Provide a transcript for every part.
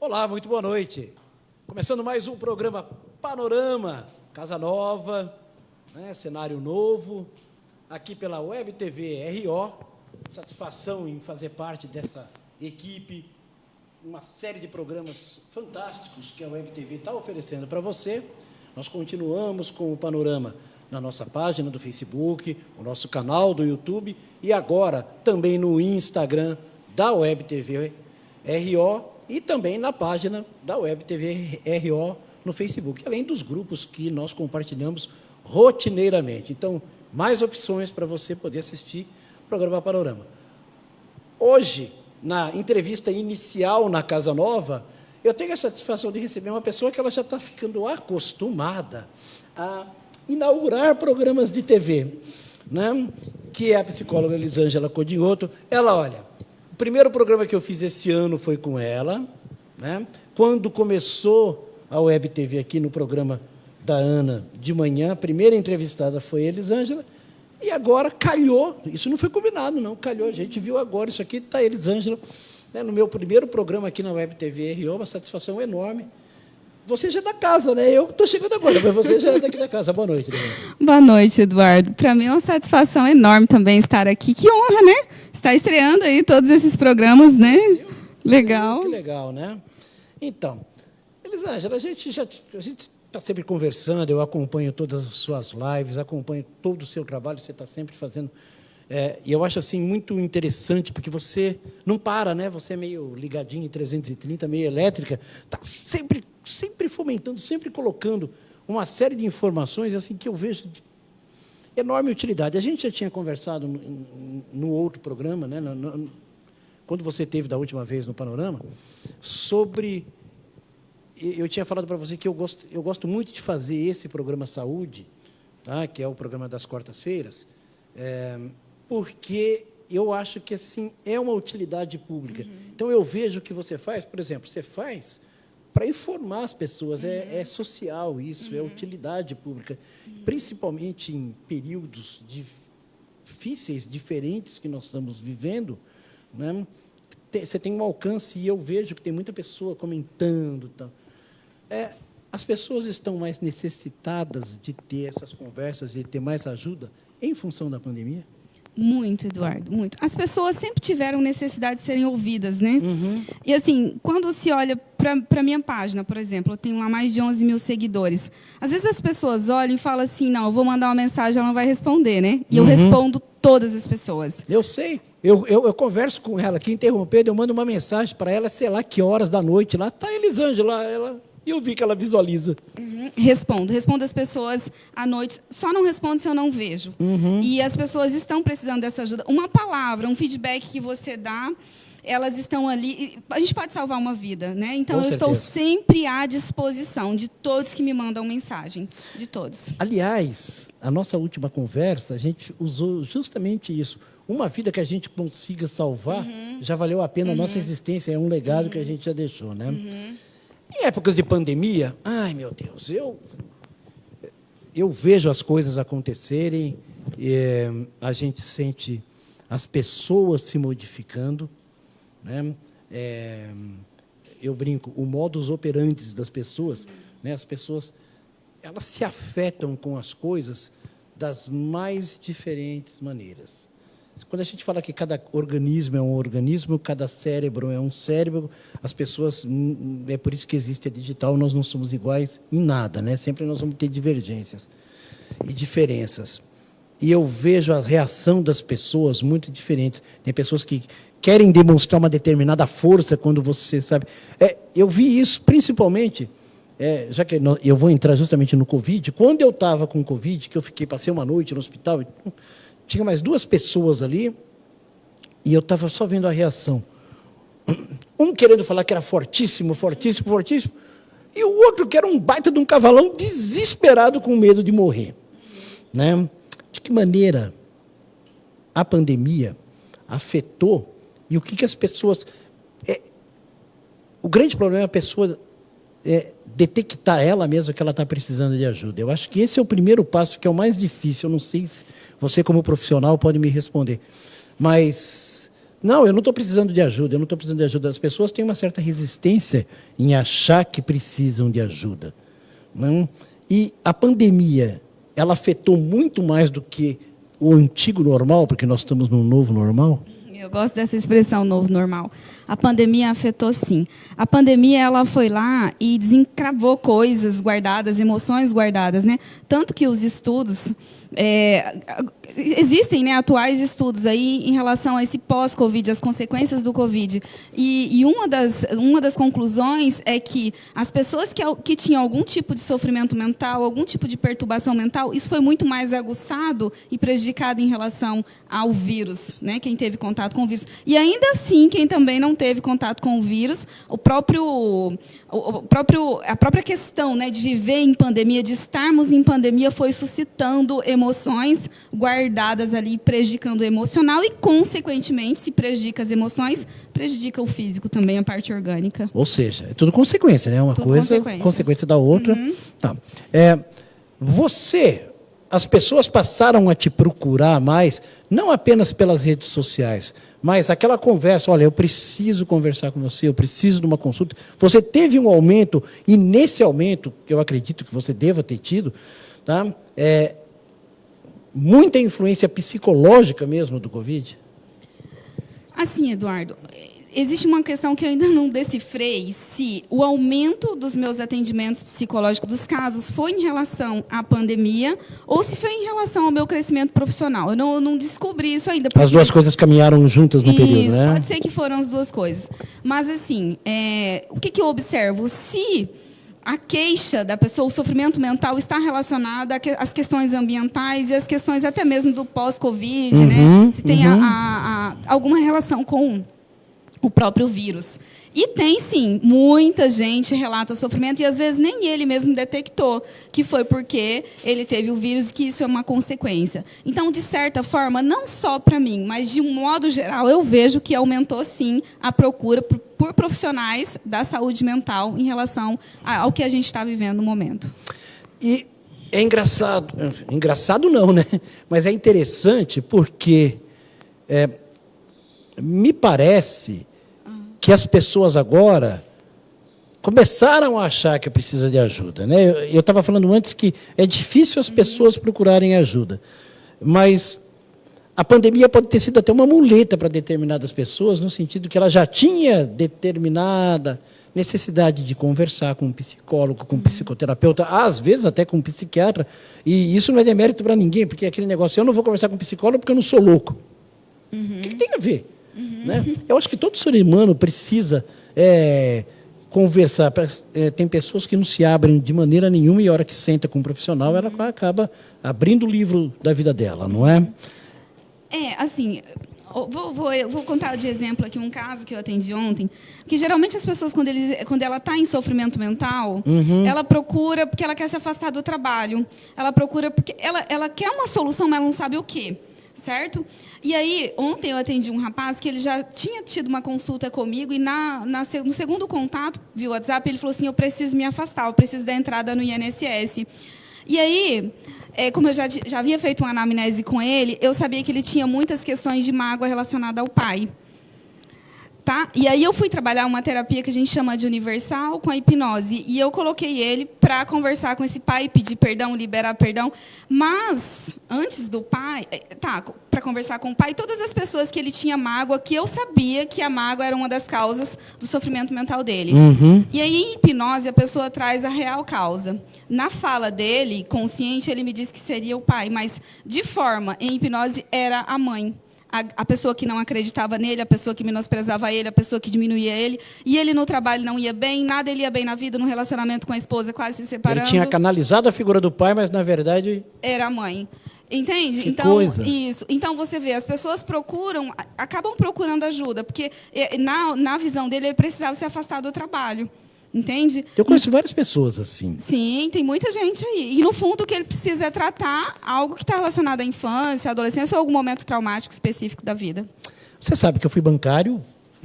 Olá, muito boa noite. Começando mais um programa Panorama, Casa Nova, né, cenário novo, aqui pela Web TV RO. Satisfação em fazer parte dessa equipe, uma série de programas fantásticos que a Web TV está oferecendo para você. Nós continuamos com o Panorama na nossa página do Facebook, o nosso canal do YouTube e agora também no Instagram da Web TV RO e também na página da Web TV RO no Facebook, além dos grupos que nós compartilhamos rotineiramente. Então, mais opções para você poder assistir o programa Panorama. Hoje, na entrevista inicial na Casa Nova, eu tenho a satisfação de receber uma pessoa que ela já está ficando acostumada a inaugurar programas de TV, né? Que é a psicóloga Elisângela Codinhoto. Ela, olha, o primeiro programa que eu fiz esse ano foi com ela, né? Quando começou a Web TV aqui no programa da Ana de manhã, a primeira entrevistada foi a Elisângela, e agora calhou, isso não foi combinado, não, calhou, a gente viu agora, isso aqui está a Elisângela, né, no meu primeiro programa aqui na Web TV RO, uma satisfação enorme. Você já é da casa, né? Eu estou chegando agora, mas você já é daqui da casa. Boa noite, Elisângela. Boa noite, Eduardo. Para mim é uma satisfação enorme também estar aqui. Que honra, né? Estar estreando aí todos esses programas, né? Legal. Que legal, né? Então, Elisângela, a gente está sempre conversando, eu acompanho todas as suas lives, acompanho todo o seu trabalho, você está sempre fazendo. E eu acho assim muito interessante, porque você não para, né? Você é meio ligadinho em 330, meio elétrica, está sempre fomentando, sempre colocando uma série de informações assim que eu vejo de enorme utilidade. A gente já tinha conversado no outro programa, né? Quando você esteve da última vez no Panorama, sobre... Eu tinha falado para você que eu gosto muito de fazer esse programa Saúde, tá? Que é o programa das quartas-feiras, porque eu acho que assim é uma utilidade pública. Então, eu vejo o que você faz, por exemplo, você faz para informar as pessoas, é social isso, é utilidade pública, principalmente em períodos difíceis, diferentes que nós estamos vivendo, né? Você tem um alcance, e eu vejo que tem muita pessoa comentando. Tal. As pessoas estão mais necessitadas de ter essas conversas e ter mais ajuda em função da pandemia? Muito, Eduardo, muito. As pessoas sempre tiveram necessidade de serem ouvidas, né? E, assim, quando se olha para a minha página, por exemplo, eu tenho lá mais de 11 mil seguidores. Às vezes as pessoas olham e falam assim, não, eu vou mandar uma mensagem, ela não vai responder, né? E eu respondo todas as pessoas. Eu sei. Eu converso com ela aqui, interrompendo, eu mando uma mensagem para ela, sei lá que horas da noite, lá está a Elisângela, e eu vi que ela visualiza. Respondo as pessoas à noite, só não respondo se eu não vejo. E as pessoas estão precisando dessa ajuda. Uma palavra, um feedback que você dá, elas estão ali, a gente pode salvar uma vida, né? Então, eu estou sempre à disposição de todos que me mandam mensagem, de todos. Aliás, a nossa última conversa, a gente usou justamente isso. Uma vida que a gente consiga salvar, já valeu a pena a nossa existência, é um legado que a gente já deixou, né? Em épocas de pandemia, ai, meu Deus, eu vejo as coisas acontecerem, a gente sente as pessoas se modificando, né? Eu brinco, o modus operandi das pessoas, né? As pessoas, elas se afetam com as coisas das mais diferentes maneiras. Quando a gente fala que cada organismo é um organismo, cada cérebro é um cérebro, as pessoas, é por isso que existe a digital, nós não somos iguais em nada, né? Sempre nós vamos ter divergências e diferenças. E eu vejo a reação das pessoas muito diferentes. Tem pessoas que querem demonstrar uma determinada força quando você sabe... eu vi isso principalmente, já que eu vou entrar justamente no Covid, quando eu estava com Covid, que eu passei uma noite no hospital... Tinha mais duas pessoas ali e eu estava só vendo a reação. Um querendo falar que era fortíssimo, fortíssimo, fortíssimo, e o outro que era um baita de um cavalão desesperado com medo de morrer. Né? De que maneira a pandemia afetou e o que as pessoas... o grande problema é a pessoa detectar ela mesma que ela está precisando de ajuda. Eu acho que esse é o primeiro passo, que é o mais difícil. Eu não sei se você, como profissional, pode me responder. Mas Não, eu não estou precisando de ajuda, eu não estou precisando de ajuda. As pessoas têm uma certa resistência em achar que precisam de ajuda. Não? E a pandemia, ela afetou muito mais do que o antigo normal, porque nós estamos num novo normal? Eu gosto dessa expressão, novo normal. A pandemia afetou, sim. A pandemia, ela foi lá e desencravou coisas guardadas, emoções guardadas, né? Tanto que os estudos... existem, né, atuais estudos aí em relação a esse pós-Covid, as consequências do Covid. E uma das conclusões é que as pessoas que tinham algum tipo de sofrimento mental, algum tipo de perturbação mental, isso foi muito mais aguçado e prejudicado em relação ao vírus, né, quem teve contato com o vírus. E ainda assim, quem também não teve contato com o vírus, a própria questão, né, de viver em pandemia, de estarmos em pandemia, foi suscitando emoções guardadas ali, prejudicando o emocional e, consequentemente, se prejudica as emoções, prejudica o físico também, a parte orgânica. Ou seja, é tudo consequência, né? Uma tudo coisa, consequência da outra. Tá. As pessoas passaram a te procurar mais, não apenas pelas redes sociais, mas aquela conversa, olha, eu preciso conversar com você, eu preciso de uma consulta. Você teve um aumento, e nesse aumento, que eu acredito que você deva ter tido, tá? Muita influência psicológica mesmo do Covid? Assim, Eduardo, existe uma questão que eu ainda não decifrei, se o aumento dos meus atendimentos psicológicos, dos casos, foi em relação à pandemia ou se foi em relação ao meu crescimento profissional. Eu não descobri isso ainda. As duas coisas caminharam juntas no período, isso, né? Pode ser que foram as duas coisas. Mas, assim, o que eu observo? Se a queixa da pessoa, o sofrimento mental está relacionado às questões ambientais e às questões até mesmo do pós-Covid, né? Se tem alguma relação com o próprio vírus. E tem, sim, muita gente relata sofrimento e, às vezes, nem ele mesmo detectou que foi porque ele teve o vírus e que isso é uma consequência. Então, de certa forma, não só para mim, mas, de um modo geral, eu vejo que aumentou, sim, a procura por profissionais da saúde mental em relação ao que a gente está vivendo no momento. E é engraçado não, né? Mas é interessante porque me parece que as pessoas agora começaram a achar que precisa de ajuda, né? Eu estava falando antes que é difícil as pessoas procurarem ajuda, mas a pandemia pode ter sido até uma muleta para determinadas pessoas, no sentido que ela já tinha determinada necessidade de conversar com um psicólogo, com um psicoterapeuta, às vezes até com um psiquiatra, e isso não é demérito para ninguém, porque é aquele negócio, eu não vou conversar com um psicólogo porque eu não sou louco. O que tem a ver? Né? Eu acho que todo ser humano precisa conversar. Tem pessoas que não se abrem de maneira nenhuma e a hora que senta com um profissional, ela acaba abrindo o livro da vida dela, não é? Assim, eu vou contar de exemplo aqui um caso que eu atendi ontem, que geralmente as pessoas, quando ela está em sofrimento mental, ela procura porque ela quer se afastar do trabalho, ela procura porque ela quer uma solução, mas ela não sabe o quê. Certo? E aí, ontem eu atendi um rapaz que ele já tinha tido uma consulta comigo e no segundo contato, via WhatsApp, ele falou assim, eu preciso me afastar, eu preciso da entrada no INSS. E aí, como eu já havia feito uma anamnese com ele, eu sabia que ele tinha muitas questões de mágoa relacionada ao pai. Tá? E aí eu fui trabalhar uma terapia que a gente chama de universal com a hipnose. E eu coloquei ele para conversar com esse pai, pedir perdão, liberar perdão. Mas, antes do pai... para conversar com o pai, todas as pessoas que ele tinha mágoa, que eu sabia que a mágoa era uma das causas do sofrimento mental dele. E aí, em hipnose, a pessoa traz a real causa. Na fala dele, consciente, ele me disse que seria o pai. Mas, de forma, em hipnose, era a mãe. A pessoa que não acreditava nele, a pessoa que menosprezava ele, a pessoa que diminuía ele. E ele no trabalho não ia bem, nada ele ia bem na vida, no relacionamento com a esposa, quase se separando. Ele tinha canalizado a figura do pai, mas, na verdade... era a mãe. Entende? Que coisa. Isso. Então, você vê, as pessoas acabam procurando ajuda, porque, na visão dele, ele precisava se afastar do trabalho. Entende? Eu conheço várias pessoas assim. Sim, tem muita gente aí. E, no fundo, o que ele precisa é tratar algo que está relacionado à infância, à adolescência ou algum momento traumático específico da vida. Você sabe que eu fui bancário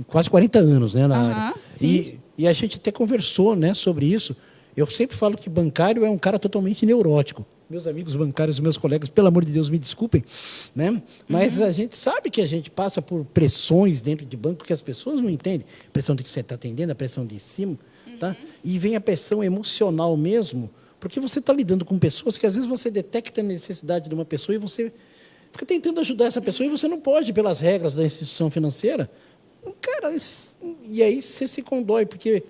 quase 40 anos, né, na área. Sim. E a gente até conversou, né, sobre isso. Eu sempre falo que bancário é um cara totalmente neurótico. Meus amigos bancários, meus colegas, pelo amor de Deus, me desculpem, né? Mas a gente sabe que a gente passa por pressões dentro de banco que as pessoas não entendem. Pressão de que você está atendendo, a pressão de cima, tá? E vem a pressão emocional mesmo, porque você está lidando com pessoas que às vezes você detecta a necessidade de uma pessoa e você fica tentando ajudar essa pessoa e você não pode, pelas regras da instituição financeira. Cara, e aí você se condói, porque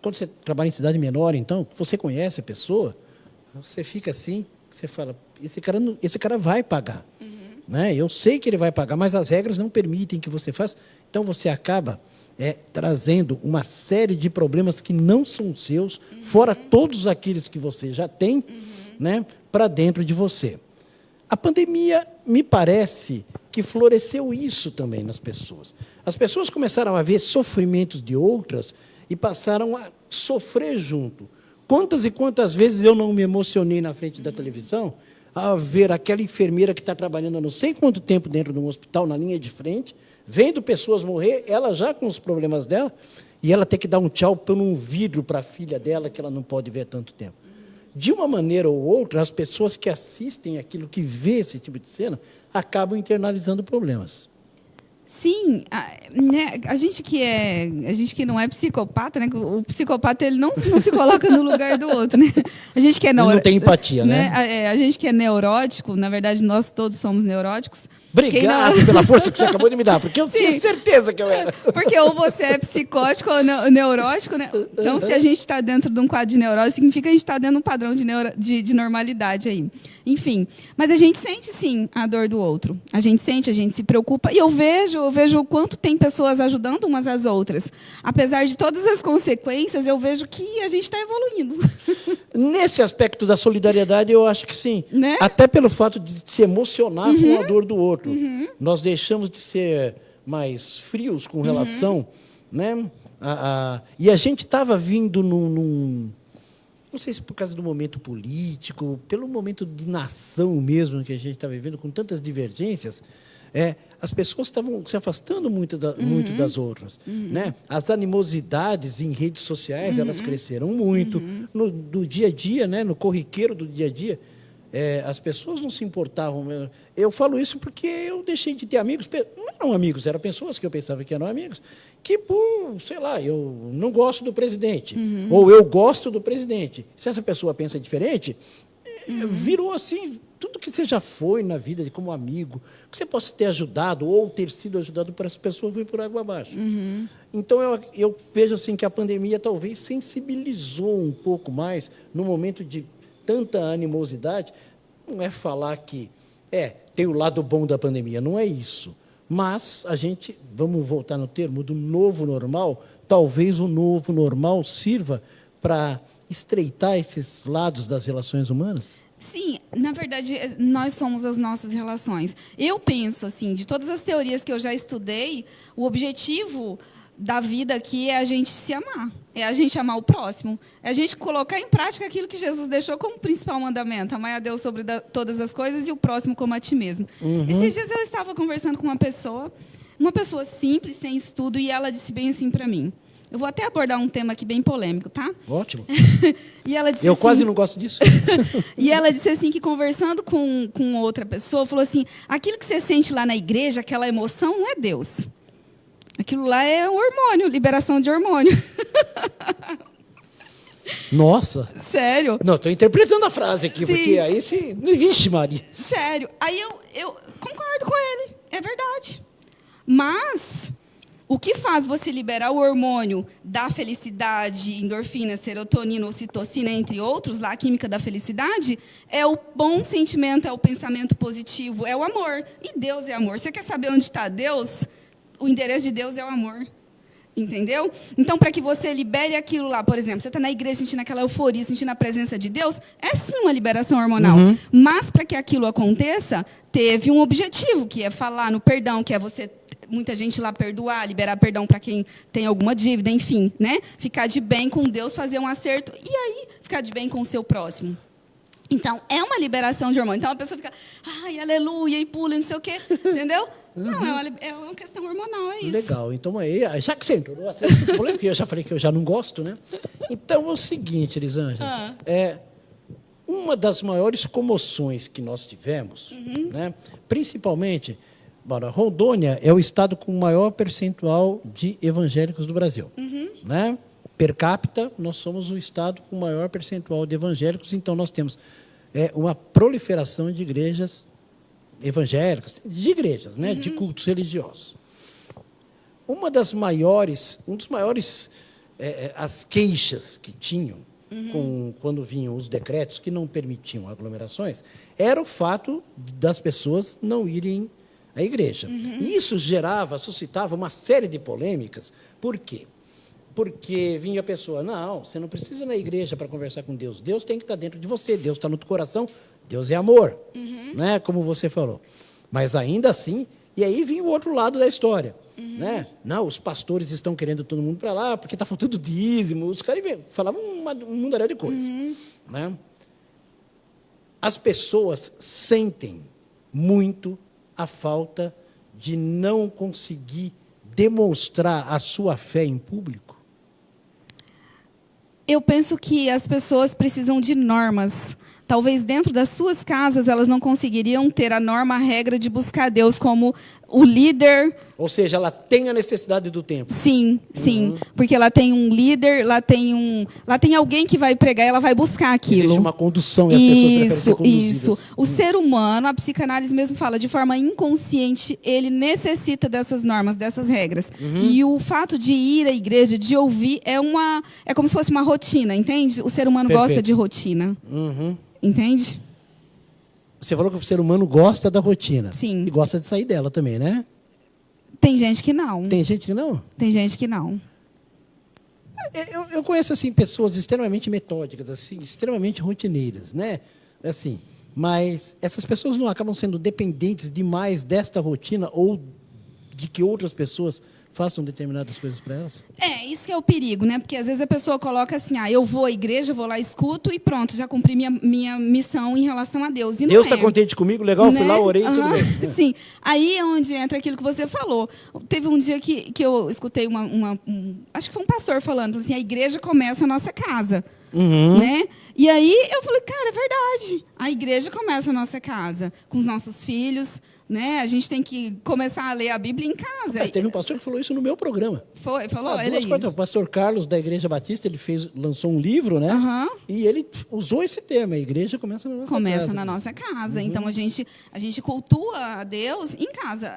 quando você trabalha em cidade menor, então, você conhece a pessoa, você fica assim, você fala, esse cara vai pagar. Né? Eu sei que ele vai pagar, mas as regras não permitem que você faça. Então, você acaba trazendo uma série de problemas que não são seus, fora todos aqueles que você já tem, né, para dentro de você. A pandemia, me parece, que floresceu isso também nas pessoas. As pessoas começaram a ver sofrimentos de outras e passaram a sofrer junto. Quantas e quantas vezes eu não me emocionei na frente da televisão a ver aquela enfermeira que está trabalhando há não sei quanto tempo dentro de um hospital, na linha de frente, vendo pessoas morrer, ela já com os problemas dela, e ela ter que dar um tchau por um vidro para a filha dela, que ela não pode ver há tanto tempo. De uma maneira ou outra, as pessoas que assistem aquilo, que vê esse tipo de cena, acabam internalizando problemas. Sim, né, a gente que não é psicopata, né? O psicopata ele não se coloca no lugar do outro, né? A gente que é não tem empatia, né? A gente que é neurótico, na verdade nós todos somos neuróticos. Obrigado pela força que você acabou de me dar, porque eu tinha certeza que eu era. Porque ou você é psicótico ou neurótico, né? Então, se a gente está dentro de um quadro de neurose, significa que a gente está dentro de um padrão de normalidade aí. Enfim, mas a gente sente, sim, a dor do outro. A gente sente, a gente se preocupa. E eu vejo o quanto tem pessoas ajudando umas às outras. Apesar de todas as consequências, eu vejo que a gente está evoluindo. Nesse aspecto da solidariedade, eu acho que sim. Né? Até pelo fato de se emocionar com a dor do outro. Nós deixamos de ser mais frios com relação, né? E a gente estava vindo não sei se por causa do momento político, pelo momento de nação mesmo que a gente está vivendo, com tantas divergências, as pessoas estavam se afastando muito das outras. Né? As animosidades em redes sociais, elas cresceram muito. No dia a dia, né? No corriqueiro do dia a dia, as pessoas não se importavam mesmo. Eu falo isso porque eu deixei de ter amigos, não eram amigos, eram pessoas que eu pensava que eram amigos, que sei lá, eu não gosto do presidente, ou eu gosto do presidente. Se essa pessoa pensa diferente, virou assim, tudo que você já foi na vida como amigo, que você possa ter ajudado ou ter sido ajudado por essa pessoa, foi por água abaixo. Então, eu vejo assim que a pandemia talvez sensibilizou um pouco mais no momento de tanta animosidade. Não é falar que tem o lado bom da pandemia, não é isso. Mas a gente, vamos voltar no termo do novo normal, talvez o novo normal sirva para estreitar esses lados das relações humanas? Sim, na verdade, nós somos as nossas relações. Eu penso, assim, de todas as teorias que eu já estudei, o objetivo da vida aqui é a gente se amar, é a gente amar o próximo, é a gente colocar em prática aquilo que Jesus deixou como principal mandamento, amar a Deus sobre todas as coisas e o próximo como a ti mesmo. Esses dias eu estava conversando com uma pessoa simples, sem estudo, e ela disse bem assim para mim. Eu vou até abordar um tema aqui bem polêmico, tá? Ótimo. E ela disse eu assim, quase não gosto disso. E ela disse assim que, conversando com outra pessoa, falou assim, aquilo que você sente lá na igreja, aquela emoção, não é Deus. Aquilo lá é um hormônio, liberação de hormônio. Nossa. Sério? Não, estou interpretando a frase aqui, Sim. porque aí se... Vixe, Maria. Sério. Aí eu concordo com ele, é verdade. Mas o que faz você liberar o hormônio da felicidade, endorfina, serotonina, ocitocina, entre outros, lá a química da felicidade, é o bom sentimento, é o pensamento positivo, é o amor. E Deus é amor. Você quer saber onde está Deus? O endereço de Deus é o amor. Entendeu? Então, para que você libere aquilo lá, por exemplo, você está na igreja sentindo aquela euforia, sentindo a presença de Deus, é sim uma liberação hormonal. Mas, para que aquilo aconteça, teve um objetivo, que é falar no perdão, que é você, muita gente lá perdoar, liberar perdão para quem tem alguma dívida, enfim, né? Ficar de bem com Deus, fazer um acerto, e aí ficar de bem com o seu próximo. Então, é uma liberação de hormônio. Então, a pessoa fica, ai, aleluia, e pula, não sei o quê, entendeu? Não, é uma questão hormonal, é isso. Legal. Então, aí, já que você entrou, eu já falei que eu já não gosto, né? Então, é o seguinte, Elisângela. uma das maiores comoções que nós tivemos, né, principalmente, Rondônia é o estado com o maior percentual de evangélicos do Brasil. Né? Per capita, nós somos o estado com o maior percentual de evangélicos, então nós temos uma proliferação de igrejas evangélicas, de igrejas, né, de cultos religiosos. Um dos maiores, as queixas que tinham, quando vinham os decretos que não permitiam aglomerações, era o fato das pessoas não irem à igreja. E isso suscitava uma série de polêmicas. Por quê? Porque vinha a pessoa, não, você não precisa ir na igreja para conversar com Deus. Deus tem que estar dentro de você, Deus está no teu coração, Deus é amor, né? Como você falou. Mas ainda assim, e aí vinha o outro lado da história. Né? Não, os pastores estão querendo todo mundo para lá, porque está faltando dízimo. Os caras falavam um mundaréu de coisa. Né? As pessoas sentem muito a falta de não conseguir demonstrar a sua fé em público. Eu penso que as pessoas precisam de normas. Talvez dentro das suas casas elas não conseguiriam ter a norma, a regra de buscar Deus como o líder. Ou seja, ela tem a necessidade do tempo. Sim, sim. Porque ela tem um líder, lá tem alguém que vai pregar, ela vai buscar aquilo. Existe uma condução e as pessoas preferem ser conduzidas. Isso. O ser humano, a psicanálise mesmo fala, de forma inconsciente, ele necessita dessas normas, dessas regras. E o fato de ir à igreja, de ouvir, é como se fosse uma rotina, entende? O ser humano gosta de rotina. Entende? Você falou que o ser humano gosta da rotina. Sim. E gosta de sair dela também, né? Tem gente que não. Tem gente que não? Tem gente que não. Eu conheço assim pessoas extremamente metódicas, assim, extremamente rotineiras, né? Assim, mas essas pessoas não acabam sendo dependentes demais desta rotina ou de que outras pessoas façam determinadas coisas para elas? Isso que é o perigo, né? Porque às vezes a pessoa coloca assim, eu vou à igreja, vou lá, escuto e pronto, já cumpri minha missão em relação a Deus. E Deus está contente comigo, legal, fui lá, orei e tudo bem. Sim. Aí é onde entra aquilo que você falou. Teve um dia que eu escutei acho que foi um pastor falando assim, a igreja começa a nossa casa. Né? E aí eu falei, cara, é verdade. A igreja começa a nossa casa, com os nossos filhos, né? A gente tem que começar a ler a Bíblia em casa. Mas teve um pastor que falou isso no meu programa. Falou? O pastor Carlos, da Igreja Batista, ele lançou um livro, né? E ele usou esse termo, a igreja começa na nossa casa. Começa na nossa casa. Então, a gente cultua a Deus em casa.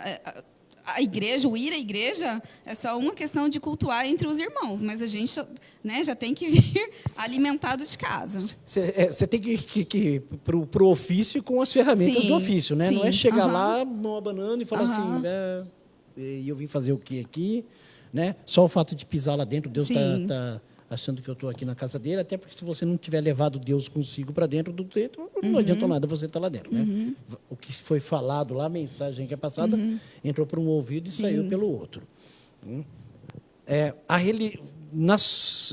A igreja, o ir à igreja, é só uma questão de cultuar entre os irmãos, mas a gente, né, já tem que vir alimentado de casa. Você tem que ir para o ofício com as ferramentas do ofício, né? Sim. Não é chegar lá, mão abanando e falar assim, e eu vim fazer o quê aqui? Né? Só o fato de pisar lá dentro, Deus está achando que eu estou aqui na casa dele, até porque se você não tiver levado Deus consigo para dentro do templo, não adianta nada você estar lá dentro. Né? O que foi falado lá, a mensagem que é passada, entrou por um ouvido e saiu pelo outro.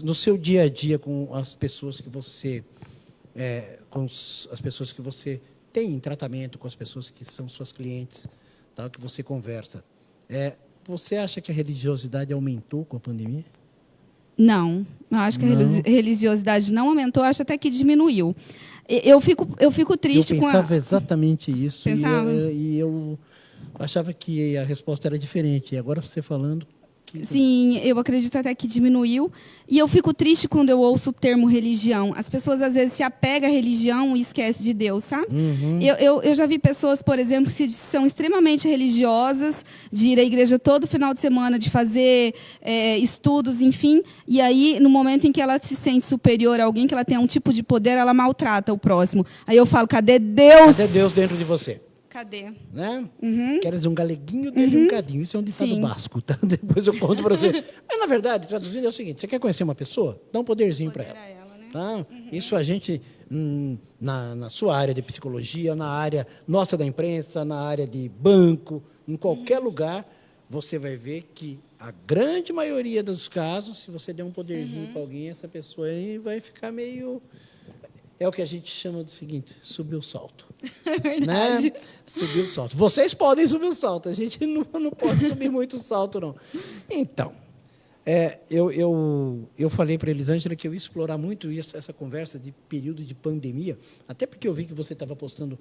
No seu dia a dia, com as pessoas que você tem em tratamento, com as pessoas que são suas clientes, tá, que você conversa, você acha que a religiosidade aumentou com a pandemia? Não, eu acho que a religiosidade não aumentou, acho até que diminuiu. Eu fico triste com a... Eu pensava exatamente isso. E eu achava que a resposta era diferente. E agora você falando... Sim, eu acredito até que diminuiu. E eu fico triste quando eu ouço o termo religião. As pessoas, às vezes, se apegam à religião e esquecem de Deus, sabe? Eu já vi pessoas, por exemplo, que são extremamente religiosas, de ir à igreja todo final de semana, de fazer estudos, enfim. E aí, no momento em que ela se sente superior a alguém, que ela tem um tipo de poder, ela maltrata o próximo. Aí eu falo, cadê Deus? Cadê Deus dentro de você? Cadê? Né? Queres um galeguinho dele um cadinho. Isso é um ditado basco, tá? Depois eu conto para você. Mas, na verdade, traduzindo é o seguinte, você quer conhecer uma pessoa? Dá um poderzinho para ela. Né? Tá? Isso a gente, na sua área de psicologia, na área nossa da imprensa, na área de banco, em qualquer lugar, você vai ver que a grande maioria dos casos, se você der um poderzinho para alguém, essa pessoa aí vai ficar meio... É o que a gente chama do seguinte, subir o salto. É verdade. Né? Subir o salto. Vocês podem subir o salto, a gente não pode subir muito o salto, não. Então, Eu falei para a Elisângela que eu ia explorar muito essa conversa de período de pandemia, até porque eu vi que você estava postando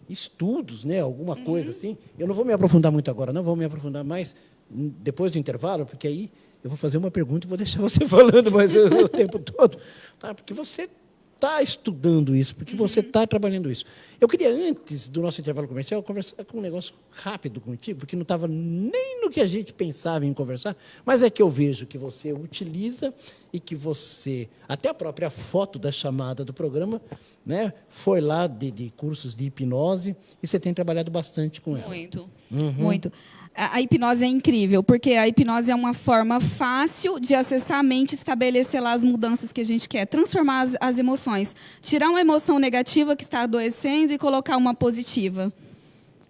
estudos, né, alguma coisa assim. Eu não vou me aprofundar muito agora, não vou me aprofundar mais depois do intervalo, porque aí eu vou fazer uma pergunta e vou deixar você falando mais o tempo todo, tá? Porque você está estudando isso, porque você está trabalhando isso. Eu queria, antes do nosso intervalo comercial, conversar com um negócio rápido contigo, porque não estava nem no que a gente pensava em conversar, mas é que eu vejo que você utiliza e que você, até a própria foto da chamada do programa, né, foi lá de cursos de hipnose, e você tem trabalhado bastante com ela. Muito, muito. A hipnose é incrível, porque a hipnose é uma forma fácil de acessar a mente e estabelecer lá as mudanças que a gente quer, transformar as emoções, tirar uma emoção negativa que está adoecendo e colocar uma positiva.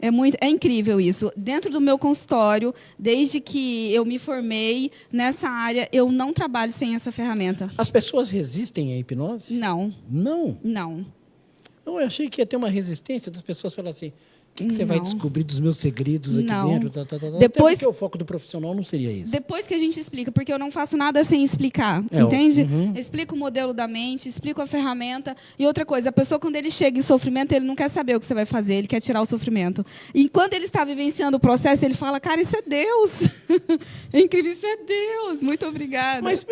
É incrível isso. Dentro do meu consultório, desde que eu me formei nessa área, eu não trabalho sem essa ferramenta. As pessoas resistem à hipnose? Não. Não? Não. Eu achei que ia ter uma resistência das pessoas falarem assim, o que você vai descobrir dos meus segredos aqui dentro? Depois, até porque o foco do profissional não seria isso. Depois que a gente explica, porque eu não faço nada sem explicar, entende? Explico o modelo da mente, explico a ferramenta. E outra coisa, a pessoa, quando ele chega em sofrimento, ele não quer saber o que você vai fazer, ele quer tirar o sofrimento. E enquanto ele está vivenciando o processo, ele fala, cara, isso é Deus. É incrível, isso é Deus. Muito obrigada. Mas,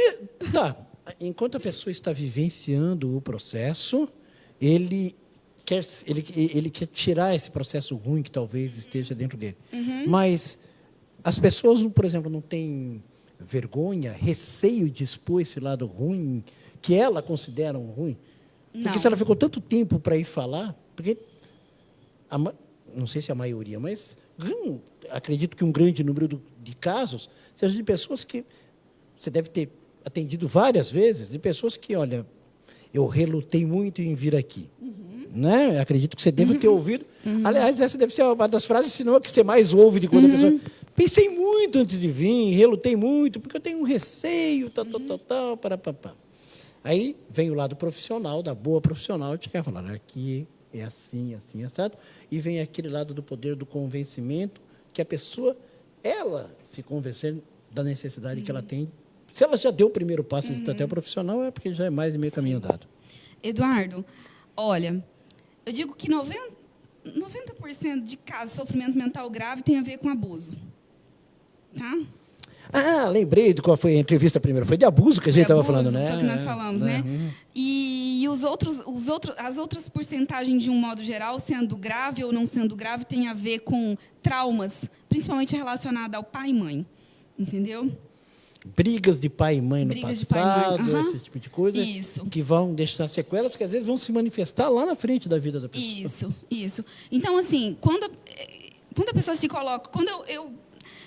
enquanto a pessoa está vivenciando o processo, ele quer tirar esse processo ruim que talvez esteja dentro dele. Mas as pessoas, por exemplo, não têm vergonha, receio de expor esse lado ruim, que ela considera um ruim? Porque Não. se ela ficou tanto tempo para ir falar, porque, não sei se a maioria, mas acredito que um grande número de casos seja de pessoas que você deve ter atendido várias vezes, de pessoas que, olha, eu relutei muito em vir aqui. Né? Eu acredito que você deve ter ouvido. Aliás, essa deve ser uma das frases, se não a que você mais ouve de quando a pessoa... Pensei muito antes de vir, relutei muito, porque eu tenho um receio, tal. Aí vem o lado profissional, da boa profissional, te quer falar, aqui é assim, assim, assado. E vem aquele lado do poder do convencimento, que a pessoa, ela se convencer da necessidade que ela tem. Se ela já deu o primeiro passo de até o profissional, é porque já é mais de meio caminho andado. Eduardo, olha, eu digo que 90% de casos de sofrimento mental grave tem a ver com abuso. Tá? Lembrei de qual foi a entrevista primeiro. Foi de abuso que a gente estava falando, né? Foi o que nós falamos, né? E as outras porcentagens, de um modo geral, sendo grave ou não sendo grave, tem a ver com traumas, principalmente relacionados ao pai e mãe. Entendeu? Brigas de pai e mãe no passado, esse tipo de coisa, isso, que vão deixar sequelas que às vezes vão se manifestar lá na frente da vida da pessoa. Isso. Então, assim, quando a pessoa se coloca... Quando eu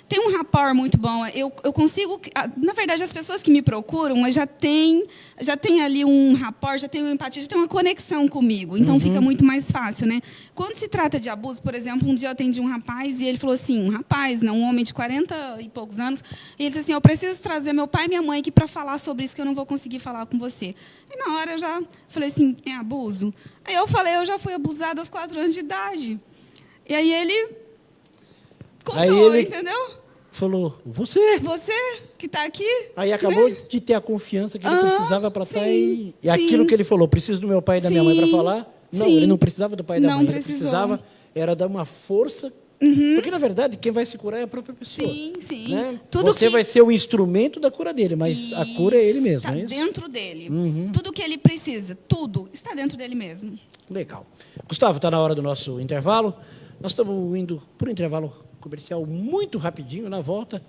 tenho um rapport muito bom, eu consigo... Na verdade, as pessoas que me procuram já têm ali um rapport, já têm uma empatia, já têm uma conexão comigo. Então, fica muito mais fácil, né? Quando se trata de abuso, por exemplo, um dia eu atendi um rapaz e ele falou assim, um homem de 40 e poucos anos, e ele disse assim, eu preciso trazer meu pai e minha mãe aqui para falar sobre isso, que eu não vou conseguir falar com você. E na hora eu já falei assim, é abuso? Aí eu falei, eu já fui abusada aos 4 anos de idade. E aí ele contou, entendeu? Falou, você que está aqui. Aí acabou de ter a confiança que ele precisava para estar aí. E aquilo que ele falou, preciso do meu pai e da minha mãe para falar. Não, ele não precisava do pai e da mãe. Ele precisava, era dar uma força. Porque, na verdade, quem vai se curar é a própria pessoa. Sim. Né? Você vai ser o instrumento da cura dele, mas a cura é ele mesmo. Está dentro dele. Tudo que ele precisa, tudo, está dentro dele mesmo. Legal. Gustavo, está na hora do nosso intervalo. Nós estamos indo para o intervalo comercial muito rapidinho. Na volta,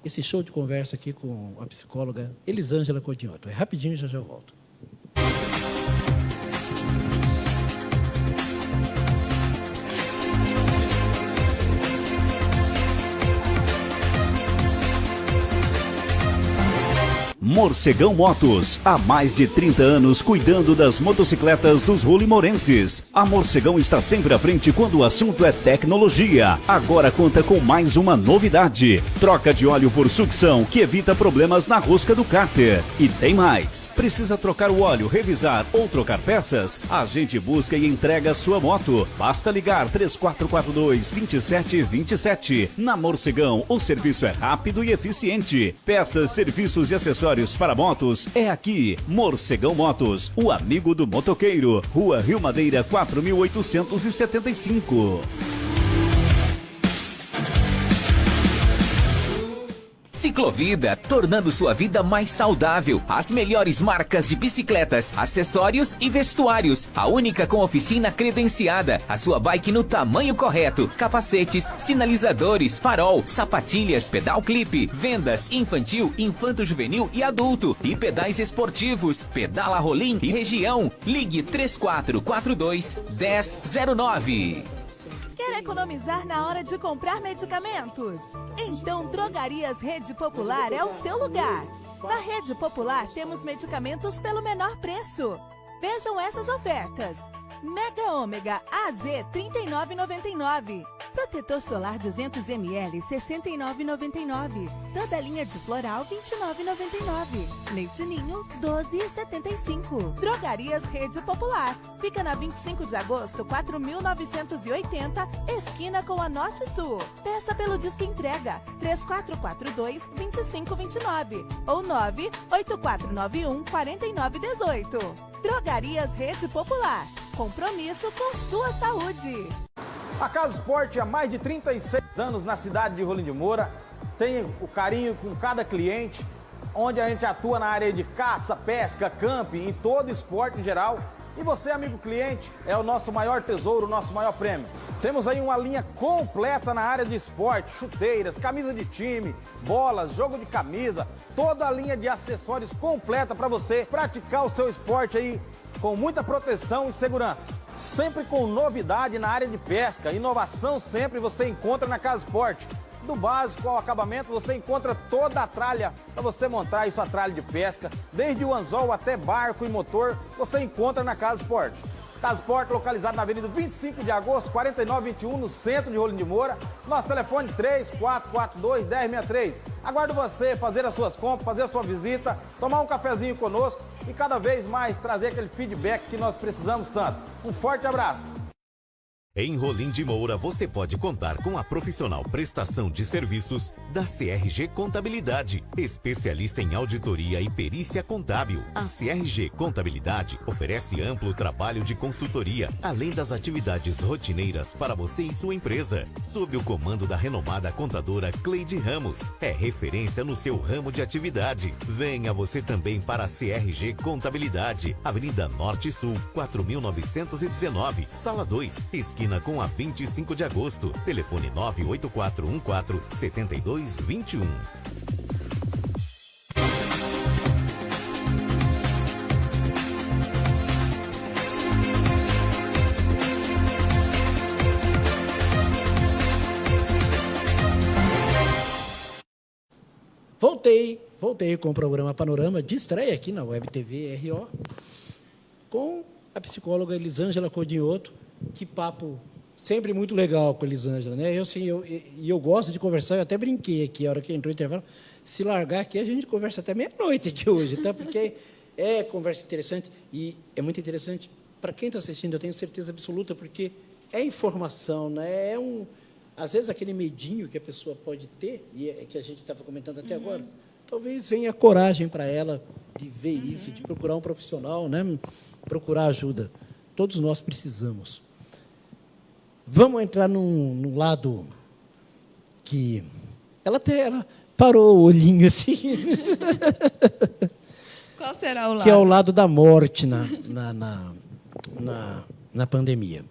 esse show de conversa aqui com a psicóloga Elisângela Codinotto. É rapidinho, já eu volto. Morcegão Motos, há mais de 30 anos cuidando das motocicletas dos rolimorenses. A Morcegão está sempre à frente quando o assunto é tecnologia. Agora conta com mais uma novidade: troca de óleo por sucção, que evita problemas na rosca do cárter. E tem mais: precisa trocar o óleo, revisar ou trocar peças? A gente busca e entrega a sua moto. Basta ligar 3442-2727. Na Morcegão, o serviço é rápido e eficiente. Peças, serviços e acessórios para motos é aqui. Morcegão Motos, o amigo do motoqueiro. Rua Rio Madeira 4875. Ciclovida, tornando sua vida mais saudável. As melhores marcas de bicicletas, acessórios e vestuários. A única com oficina credenciada. A sua bike no tamanho correto. Capacetes, sinalizadores, farol, sapatilhas, pedal clipe. Vendas infantil, infanto-juvenil e adulto. E pedais esportivos. Pedala Rolim e região. Ligue 3442-1009. Quer economizar na hora de comprar medicamentos? Então Drogarias Rede Popular é o seu lugar. Na Rede Popular temos medicamentos pelo menor preço. Vejam essas ofertas. Mega Ômega AZ R$ 39,99. Protetor solar 200 ml R$ 69,99. Toda a linha de floral R$ 29,99. Leite Ninho R$ 12,75. Drogarias Rede Popular. Fica na 25 de agosto 4.980, esquina com a Norte Sul. Peça pelo Disque Entrega 3442-2529 ou 98491-4918. Drogarias Rede Popular. Compromisso com sua saúde. A Casa Esporte há mais de 36 anos na cidade de Rolim de Moura. Tem o carinho com cada cliente, onde a gente atua na área de caça, pesca, camping e todo esporte em geral. E você, amigo cliente, é o nosso maior tesouro, o nosso maior prêmio. Temos aí uma linha completa na área de esporte: chuteiras, camisa de time, bolas, jogo de camisa, toda a linha de acessórios completa para você praticar o seu esporte aí com muita proteção e segurança. Sempre com novidade na área de pesca, inovação sempre você encontra na Casa Esporte. Do básico ao acabamento, você encontra toda a tralha para você montar aí sua tralha de pesca, desde o anzol até barco e motor, você encontra na Casa Esporte. Casa Esporte, localizado na Avenida 25 de Agosto, 4921, no centro de Rolim de Moura. Nosso telefone 3442-1063. Aguardo você fazer as suas compras, fazer a sua visita, tomar um cafezinho conosco e cada vez mais trazer aquele feedback que nós precisamos tanto. Um forte abraço. Em Rolim de Moura, você pode contar com a profissional prestação de serviços da CRG Contabilidade, especialista em auditoria e perícia contábil. A CRG Contabilidade oferece amplo trabalho de consultoria, além das atividades rotineiras para você e sua empresa. Sob o comando da renomada contadora Cleide Ramos, é referência no seu ramo de atividade. Venha você também para a CRG Contabilidade, Avenida Norte Sul, 4919, Sala 2, esquina com a 25 de agosto. Telefone 98414-7221. Voltei com o programa Panorama de estreia aqui na Web TV RO, com a psicóloga Elisângela Codinhoto. Que papo sempre muito legal com a Elisângela, né? Eu gosto de conversar, eu até brinquei aqui, a hora que entrou o intervalo, se largar aqui, a gente conversa até meia-noite aqui hoje, tá? Porque é conversa interessante, e é muito interessante para quem está assistindo, eu tenho certeza absoluta, porque é informação, né? Às vezes, aquele medinho que a pessoa pode ter, e é que a gente estava comentando até agora, talvez venha a coragem para ela de ver isso, de procurar um profissional, né? Procurar ajuda. Todos nós precisamos. Vamos entrar num lado que... Ela parou o olhinho assim. Qual será o lado? Que é o lado da morte na pandemia.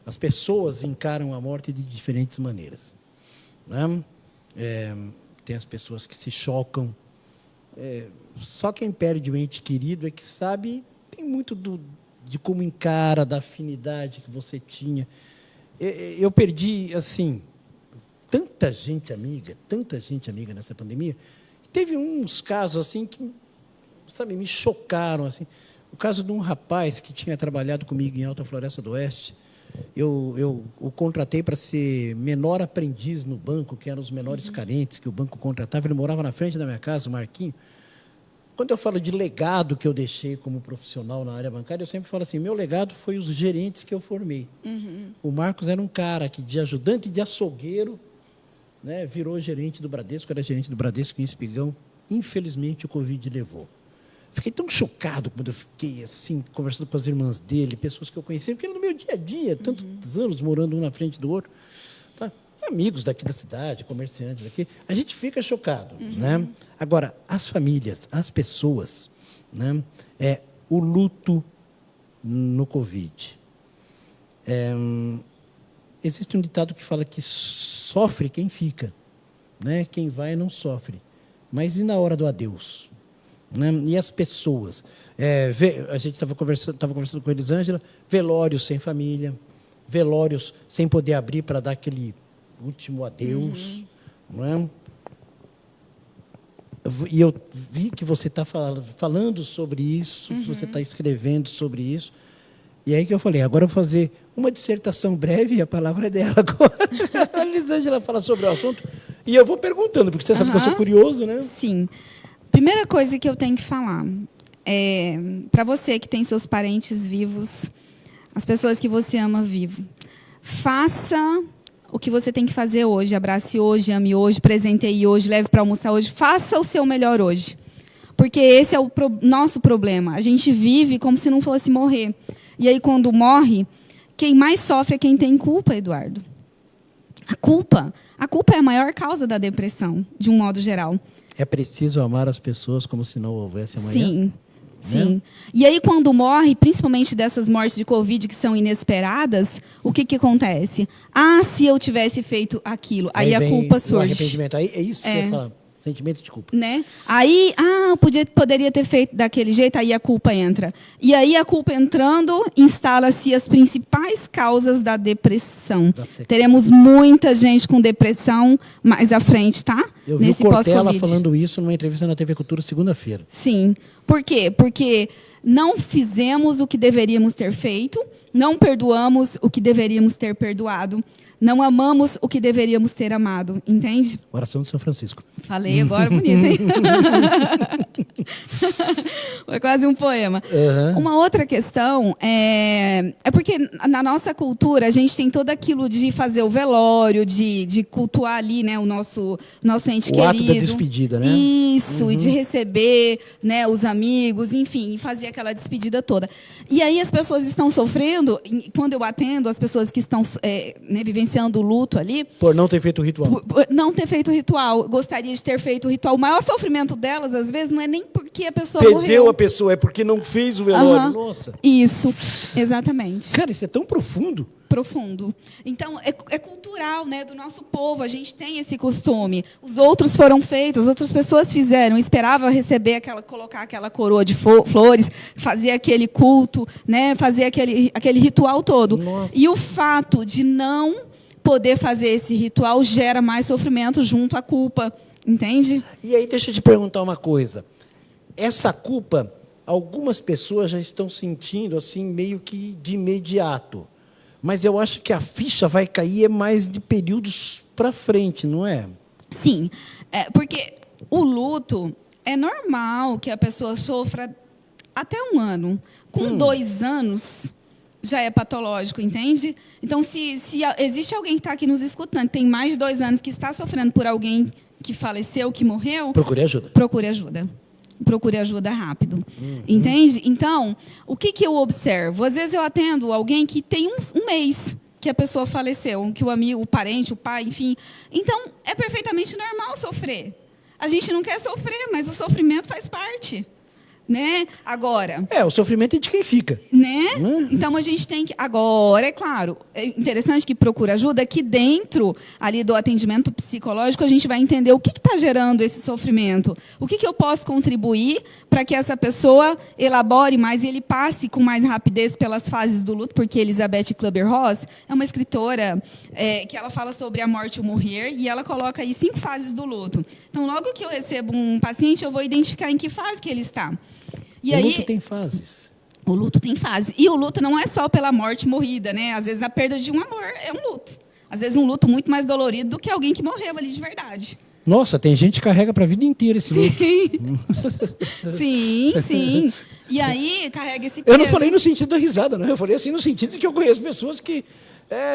As pessoas encaram a morte de diferentes maneiras, né? Tem as pessoas que se chocam. Só quem perde um ente querido é que sabe, tem muito de como encara, da afinidade que você tinha. Eu perdi, assim, tanta gente amiga nessa pandemia. teve uns casos assim que, sabe, me chocaram assim. O caso de um rapaz que tinha trabalhado comigo em Alta Floresta do Oeste. Eu o contratei para ser menor aprendiz no banco, que eram os menores carentes que o banco contratava. Ele morava na frente da minha casa, o Marquinho. Quando eu falo de legado que eu deixei como profissional na área bancária, eu sempre falo assim, meu legado foi os gerentes que eu formei. O Marcos era um cara que, de ajudante de açougueiro, né, virou gerente do Bradesco, era gerente do Bradesco em Espigão. Infelizmente, o Covid levou. Fiquei tão chocado quando eu fiquei assim, conversando com as irmãs dele, pessoas que eu conhecia, porque era no meu dia a dia, tantos anos morando um na frente do outro. Tá? Amigos daqui da cidade, comerciantes daqui, a gente fica chocado. Né? Agora, as famílias, as pessoas, né? O luto no Covid. Existe um ditado que fala que sofre quem fica, né? Quem vai não sofre. Mas e na hora do adeus? Né? E as pessoas? A gente estava conversando com a Elisângela, velórios sem família, velórios sem poder abrir para dar aquele último adeus. Não é? E eu vi que você está falando sobre isso, que você está escrevendo sobre isso. E aí que eu falei, agora eu vou fazer uma dissertação breve, e a palavra é dela agora. A Elisângela fala sobre o assunto, e eu vou perguntando, porque você sabe que eu sou curioso, né? Sim. Primeira coisa que eu tenho que falar é, para você que tem seus parentes vivos, as pessoas que você ama vivo, faça o que você tem que fazer hoje. Abrace hoje, ame hoje, presenteie hoje, leve para almoçar hoje. Faça o seu melhor hoje. Porque esse é o nosso problema. A gente vive como se não fosse morrer. E aí, quando morre, quem mais sofre é quem tem culpa, Eduardo. A culpa é a maior causa da depressão, de um modo geral. É preciso amar as pessoas como se não houvesse amanhã? Sim. Sim. E aí, quando morre, principalmente dessas mortes de Covid que são inesperadas, o que acontece? Ah, se eu tivesse feito aquilo. Aí a culpa surge. O arrependimento. Aí é isso que eu ia falar. Sentimento de culpa. Né? Aí, eu poderia ter feito daquele jeito, aí a culpa entra. E aí, a culpa entrando, instala-se as principais causas da depressão. Teremos muita gente com depressão mais à frente, tá? Eu vi o Cortella falando isso numa entrevista na TV Cultura segunda-feira. Sim. Por quê? Porque não fizemos o que deveríamos ter feito, não perdoamos o que deveríamos ter perdoado, não amamos o que deveríamos ter amado, entende? Oração de São Francisco. Falei agora bonito, hein? Foi quase um poema. Uma outra questão é porque na nossa cultura a gente tem todo aquilo de fazer o velório, de cultuar ali, né, o nosso ente querido. O ato da despedida, né? Isso, e de receber, né, os amigos, enfim, fazer aquela despedida toda. E aí as pessoas estão sofrendo, quando eu atendo as pessoas que estão né, vivenciando o luto ali... Por não ter feito o ritual. Por não ter feito o ritual. Gostaria de ter feito o ritual. O maior sofrimento delas, às vezes, não é nem porque a pessoa morreu. Perdeu a pessoa, é porque não fez o velório. Nossa. Isso, exatamente. Cara, isso é tão profundo. Profundo. Então, é cultural, né, do nosso povo. A gente tem esse costume. Os outros foram feitos, as outras pessoas fizeram. Esperava receber colocar aquela coroa de flores, fazer aquele culto, né, fazer aquele ritual todo. Nossa. E o fato de não poder fazer esse ritual gera mais sofrimento junto à culpa, entende? E aí, deixa eu te perguntar uma coisa. Essa culpa, algumas pessoas já estão sentindo assim meio que de imediato. Mas eu acho que a ficha vai cair mais de períodos para frente, não é? Sim, porque o luto é normal que a pessoa sofra até 1 ano. Com 2 anos já é patológico, entende? Então, se existe alguém que está aqui nos escutando, tem mais de 2 anos que está sofrendo por alguém que faleceu, que morreu... Procure ajuda. Procure ajuda. Procure ajuda rápido. Entende? Então, o que eu observo? Às vezes eu atendo alguém que tem um mês que a pessoa faleceu, que o amigo, o parente, o pai, enfim. Então, é perfeitamente normal sofrer. A gente não quer sofrer, mas o sofrimento faz parte. né? Agora, O sofrimento é de quem fica. né? Então a gente tem que agora, é claro, é interessante que procura ajuda que dentro ali do atendimento psicológico a gente vai entender o que está gerando esse sofrimento, o que eu posso contribuir para que essa pessoa elabore mais e ele passe com mais rapidez pelas fases do luto, porque Elizabeth Kübler-Ross é uma escritora que ela fala sobre a morte e o morrer e ela coloca aí 5 fases do luto. Então logo que eu recebo um paciente eu vou identificar em que fase que ele está. E O aí, luto tem fases. o luto tem fase. E o luto não é só pela morte morrida, né? Às vezes a perda de um amor é um luto. Às vezes um luto muito mais dolorido do que alguém que morreu ali de verdade. Nossa, tem gente que carrega para a vida inteira esse luto. Sim, sim. E aí carrega esse peso. Eu não falei no sentido da risada, não. Eu falei assim no sentido de que eu conheço pessoas que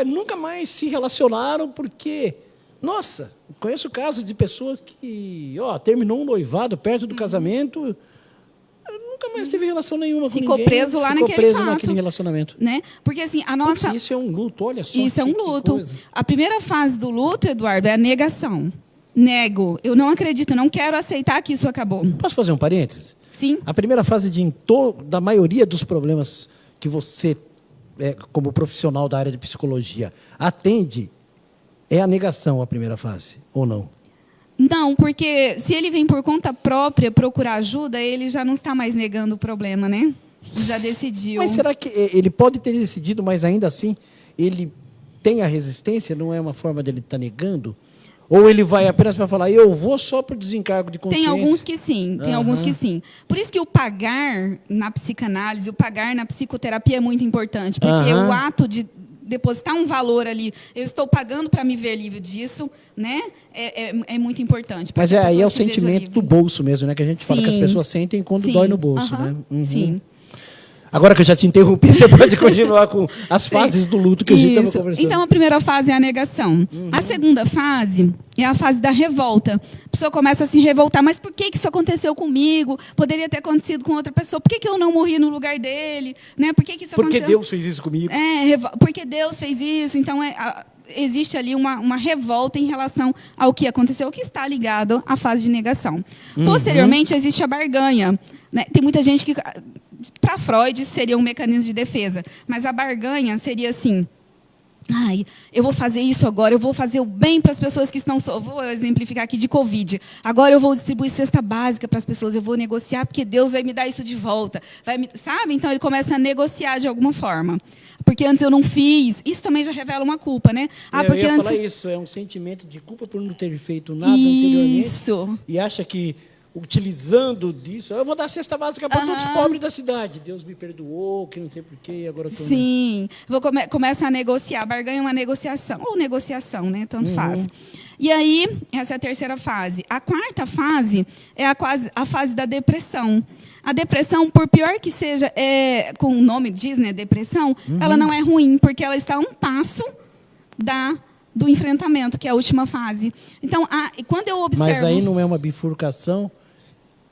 nunca mais se relacionaram porque... Nossa, conheço casos de pessoas que terminou um noivado perto do casamento... Nunca mais teve relação nenhuma com Ficou ninguém. preso lá Ficou naquele preso fato. naquele relacionamento. Né? Porque assim, a nossa... Putz, isso é um luto, olha só. Isso é um que luto. coisa. A primeira fase do luto, Eduardo, é a negação. Nego. Eu não acredito, eu não quero aceitar que isso acabou. Posso fazer um parênteses? Sim. A primeira fase da maioria dos problemas que você, como profissional da área de psicologia, atende, é a negação a primeira fase, ou não? Não, porque se ele vem por conta própria procurar ajuda, ele já não está mais negando o problema, né? Já decidiu. Mas será que ele pode ter decidido, mas ainda assim ele tem a resistência? Não é uma forma dele estar negando? Ou ele vai apenas para falar, eu vou só para o desencargo de consciência? Tem alguns que sim, tem alguns que sim. Por isso que o pagar na psicanálise, o pagar na psicoterapia é muito importante, porque o ato de depositar um valor ali, eu estou pagando para me ver livre disso, né? É muito importante. Mas aí é o sentimento do bolso mesmo, né? Que a gente fala que as pessoas sentem quando dói no bolso, né? Sim. Agora que eu já te interrompi, você pode continuar com as fases do luto que a gente estava conversando. Então, a primeira fase é a negação. A segunda fase é a fase da revolta. A pessoa começa a se revoltar. Mas por que isso aconteceu comigo? Poderia ter acontecido com outra pessoa. Por que eu não morri no lugar dele? Né? Por que isso Porque aconteceu? Deus fez isso comigo. Porque Deus fez isso. Então, existe ali uma revolta em relação ao que aconteceu, o que está ligado à fase de negação. Posteriormente, existe a barganha. Né? Tem muita gente que... Para Freud, seria um mecanismo de defesa. Mas a barganha seria assim... eu vou fazer isso agora, eu vou fazer o bem para as pessoas que estão... Vou exemplificar aqui de Covid. Agora eu vou distribuir cesta básica para as pessoas, eu vou negociar, porque Deus vai me dar isso de volta. Sabe? Então, ele começa a negociar de alguma forma. Porque antes eu não fiz. Isso também já revela uma culpa, né? Eu ia falar isso, é um sentimento de culpa por não ter feito nada anteriormente. Isso. E acha que, utilizando disso, eu vou dar cesta básica para todos os pobres da cidade. Deus me perdoou, que não sei porquê, agora eu estou... Sim. Começa a negociar. Barganha é uma negociação. Ou negociação, né? Tanto faz. E aí, essa é a terceira fase. A quarta fase é a fase da depressão. A depressão, por pior que seja, com o nome diz, né, depressão, ela não é ruim, porque ela está a um passo do enfrentamento, que é a última fase. Então, quando eu observo... Mas aí não é uma bifurcação?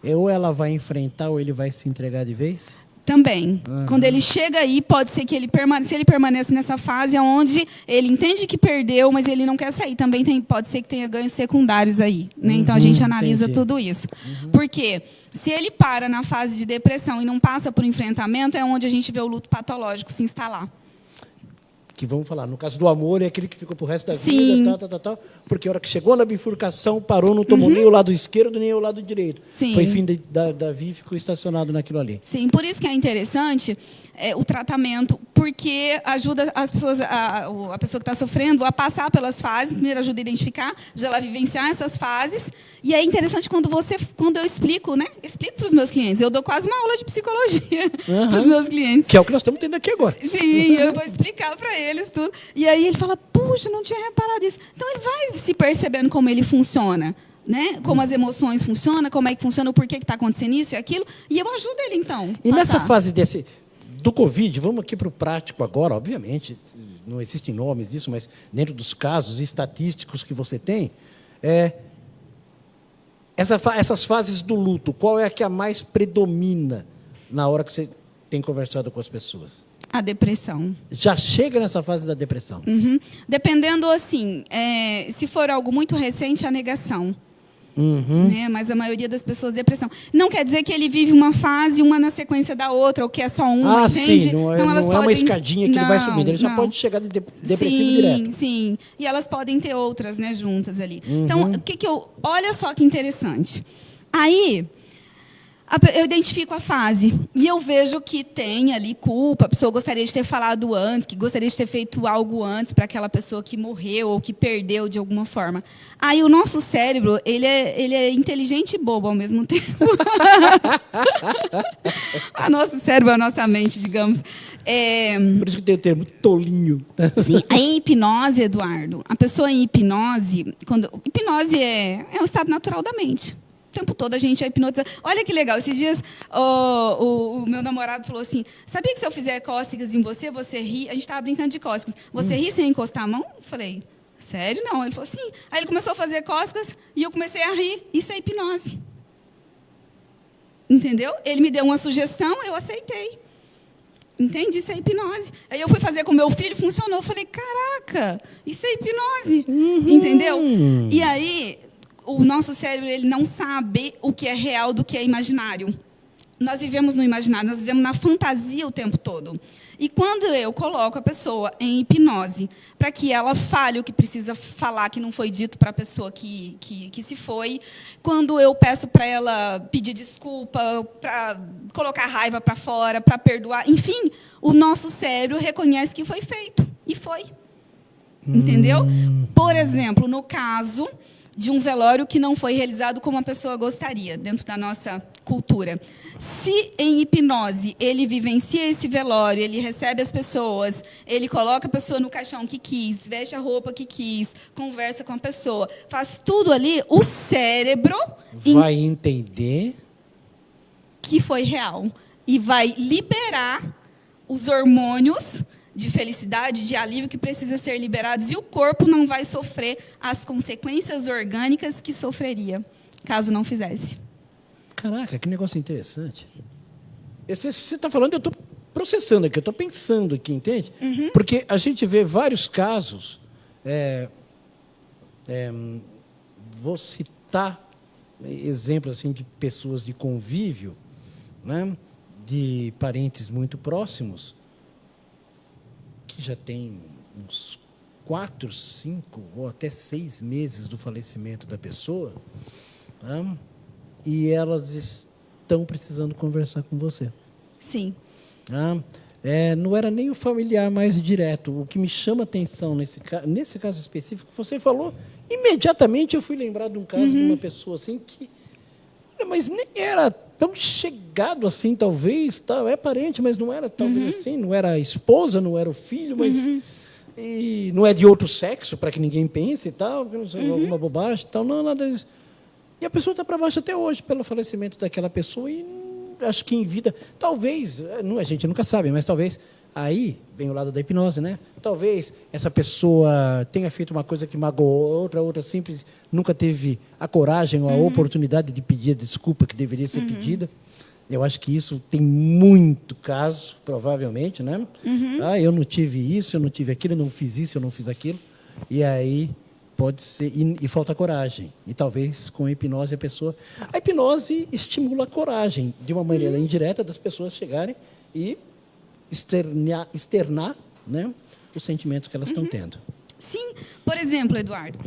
Ou ela vai enfrentar ou ele vai se entregar de vez? Também. Quando ele chega aí, pode ser que se ele permanece nessa fase onde ele entende que perdeu, mas ele não quer sair. Também pode ser que tenha ganhos secundários aí. Né? Então, a gente analisa tudo isso. Porque se ele para na fase de depressão e não passa por enfrentamento, é onde a gente vê o luto patológico se instalar. Que vamos falar, no caso do amor, é aquele que ficou pro resto da vida, tal, porque a hora que chegou na bifurcação, parou, não tomou nem o lado esquerdo, nem o lado direito. Sim. Foi fim da vida e ficou estacionado naquilo ali. Sim, por isso que é interessante o tratamento, porque ajuda as pessoas, a pessoa que está sofrendo a passar pelas fases, primeiro ajuda a identificar, ajuda ela a vivenciar essas fases, e é interessante quando eu explico, né? Explico para os meus clientes. Eu dou quase uma aula de psicologia para os meus clientes. Que é o que nós estamos tendo aqui agora. Sim, eu vou explicar para eles tudo. E aí ele fala, puxa, não tinha reparado isso. Então ele vai se percebendo como ele funciona. Né? Como as emoções funcionam, como é que funciona, o porquê que está acontecendo isso e aquilo, e eu ajudo ele, então. E nessa fase do Covid, vamos aqui para o prático agora, obviamente, não existem nomes disso, mas dentro dos casos estatísticos que você tem, essas fases do luto, qual é a que a mais predomina na hora que você tem conversado com as pessoas? A depressão. Já chega nessa fase da depressão? Dependendo, assim, se for algo muito recente, a negação. Né? Mas a maioria das pessoas, depressão. Não quer dizer que ele vive uma fase, uma na sequência da outra, ou que é só uma, entende? Sim, não é, então, elas não é uma podem... escadinha que ele vai subindo. Ele já pode chegar de depressivo direto. Sim. E elas podem ter outras, né, juntas ali. Então, o que eu... Olha só que interessante. Aí... eu identifico a fase e eu vejo que tem ali culpa, a pessoa gostaria de ter falado antes, que gostaria de ter feito algo antes para aquela pessoa que morreu ou que perdeu de alguma forma. Aí o nosso cérebro, ele é inteligente e bobo ao mesmo tempo. O nosso cérebro, a nossa mente, digamos. Por isso que tem o termo tolinho. Sim, em hipnose, Eduardo, a pessoa em hipnose, hipnose é um estado natural da mente. O tempo todo a gente é hipnotizado. Olha que legal, esses dias o meu namorado falou assim, sabia que se eu fizer cócegas em você, você ri? A gente estava brincando de cócegas. Você ri sem encostar a mão? Eu falei, sério? Não. Ele falou, sim. Aí ele começou a fazer cócegas e eu comecei a rir. Isso é hipnose. Entendeu? Ele me deu uma sugestão, eu aceitei. Entende? Isso é hipnose. Aí eu fui fazer com meu filho, funcionou. Eu falei, caraca, isso é hipnose. Entendeu? E aí... o nosso cérebro ele não sabe o que é real do que é imaginário. Nós vivemos no imaginário, nós vivemos na fantasia o tempo todo. E quando eu coloco a pessoa em hipnose, para que ela fale o que precisa falar, que não foi dito para a pessoa que se foi, quando eu peço para ela pedir desculpa, para colocar a raiva para fora, para perdoar, enfim, o nosso cérebro reconhece que foi feito. E foi. Entendeu? Por exemplo, no caso... de um velório que não foi realizado como a pessoa gostaria, dentro da nossa cultura. Se em hipnose ele vivencia esse velório, ele recebe as pessoas, ele coloca a pessoa no caixão que quis, veste a roupa que quis, conversa com a pessoa, faz tudo ali, o cérebro... vai entender... que foi real. E vai liberar os hormônios... de felicidade, de alívio que precisa ser liberados e o corpo não vai sofrer as consequências orgânicas que sofreria, caso não fizesse. Caraca, que negócio interessante. Você está falando, eu estou processando aqui, eu estou pensando aqui, entende? Porque a gente vê vários casos, vou citar exemplos assim, de pessoas de convívio, né, de parentes muito próximos, que já tem uns 4, 5 ou até 6 meses do falecimento da pessoa, tá? E elas estão precisando conversar com você. Sim. Tá? Não era nem o familiar mais direto. O que me chama a atenção nesse caso específico, você falou, imediatamente eu fui lembrar de um caso de uma pessoa assim que... mas nem era tão chegado assim, talvez, é parente, mas não era talvez assim, não era a esposa, não era o filho, mas e não é de outro sexo, para que ninguém pense e tal, não sei, alguma bobagem e tal, não, nada disso. E a pessoa está para baixo até hoje pelo falecimento daquela pessoa e acho que em vida, talvez, a gente nunca sabe, mas talvez aí vem o lado da hipnose, né? Talvez essa pessoa tenha feito uma coisa que magoou outra simples, nunca teve a coragem ou a oportunidade de pedir a desculpa que deveria ser pedida. Eu acho que isso tem muito caso, provavelmente, né? Eu não tive isso, eu não tive aquilo, eu não fiz isso, eu não fiz aquilo. E aí pode ser... E falta coragem. E talvez com a hipnose a hipnose estimula a coragem, de uma maneira indireta, das pessoas chegarem e externar, né, os sentimentos que elas estão tendo. Sim. Por exemplo, Eduardo,